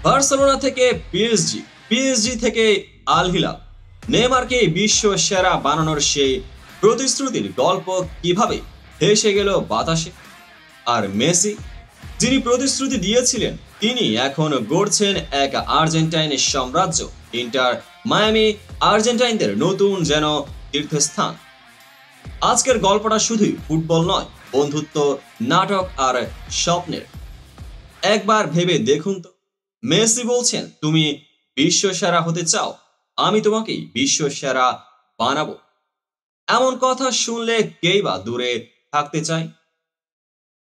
Barcelona থেকে PSG, PSG থেকে Al Hilal. নেইমারকে বিশ্ব সেরা বানানোর সেই প্রতিশ্রুতির গল্প কিভাবে ভেসে গেল বাতাসে। আর মেসি, যিনি প্রতিশ্রুতি দিয়েছিলেন, তিনি এখন গড়ছেন এক আর্জেন্টাইন সাম্রাজ্য। ইন্টার মায়ামি আর্জেন্টাইনদের নতুন যেন তীর্থস্থান। আজকের গল্পটা শুধুই ফুটবল নয়, বন্ধুত্ব, নাটক আর স্বপ্নের। একবার ভেবে দেখুন তো, মেসি বলছেন, তুমি বিশ্ব সেরা হতে চাও, আমি তোমাকে বিশ্ব সেরা বানাবো। এমন কথা শুনলে কেই বা দূরে থাকতে চায়?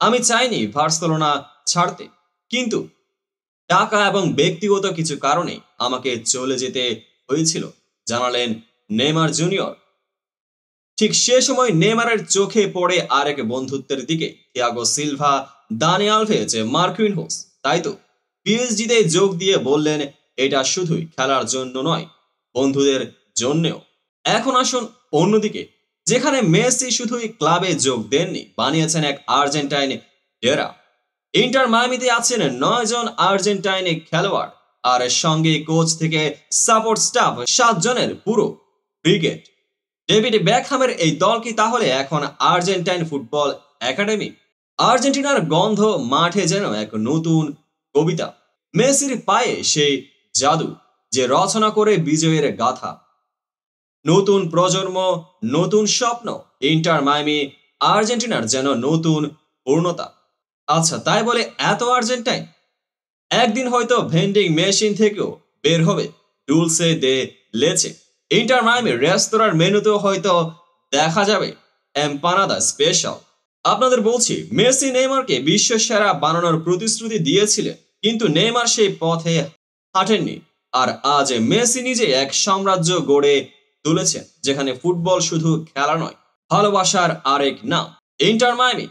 আমি চাইনি বার্সেলোনা ছাড়তে, কিন্তু টাকা এবং ব্যক্তিগত কিছু কারণে আমাকে চলে যেতে হয়েছিল, জানালেন নেইমার জুনিয়র। ঠিক সে সময় নেইমারের চোখে পড়ে আরেক বন্ধুত্বের দিকে, Thiago Silva, Dani Alves, Marquinhos. তাই তো পিএসজিতে যোগ দিয়ে বললেন, এটা শুধুই খেলার জন্য নয়, বন্ধুদের জন্যও। এখন আসুন অন্যদিকে, যেখানে মেসি শুধুই ক্লাবে যোগ দেননি, বানিয়েছেন এক আর্জেন্টাইন ডেরা। ইন্টার মায়ামিতে আছেন 9 জন আর্জেন্টাইন খেলোয়াড়, আর সঙ্গে কোচ থেকে সাপোর্ট স্টাফ 7 জনের পুরো ব্রিগেড। ডেভিড বেকহ্যামের এই দল কি তাহলে এখন আর্জেন্টাইন ফুটবল একাডেমি? আর্জেন্টিনার গন্ধ মাঠে যেন এক নতুন কবিতা। মেসির পায়ে সেই জাদু, যে রচনা করে বিজয়ের গাথা। নতুন প্রজন্ম, নতুন স্বপ্ন। ইন্টার মায়ামি আর্জেন্টিনার যেন নতুন পূর্ণতা। আচ্ছা, তাই বলে এত আর্জেন্টাইন? একদিন হয়তো ভেন্ডিং মেশিন থেকেও বের হবে ডুলসে দে লেচে। ইন্টার মায়ামির রেস্তোরাঁর মেনুতেও হয়তো দেখা যাবে এমপানাদা স্পেশাল। আপনাদের বলছি, মেসি নেইমারকে বিশ্ব সেরা বানানোর প্রতিশ্রুতি দিয়েছিলেন, কিন্তু নেইমার সেই পথে হাঁটেননি। আর আজ মেসি নিজে এক সাম্রাজ্য গড়ে তুলেছেন, যেখানে ফুটবল শুধু খেলা নয়, ভালোবাসার আরেক নাম। ইন্টার মায়ামি,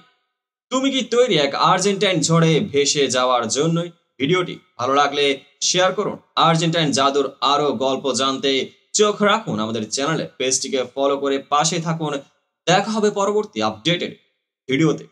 তুমি কি তৈরি এক আর্জেন্টাইন ঝড়ে ভেসে যাওয়ার জন্যই? ভিডিওটি ভালো লাগলে শেয়ার করুন। আর্জেন্টাইন জাদুর আরো গল্প জানতে চোখ রাখুন আমাদের চ্যানেলে, পেজটিকে ফলো করে পাশে থাকুন। দেখা হবে পরবর্তী আপডেটেড ভিডিওতে।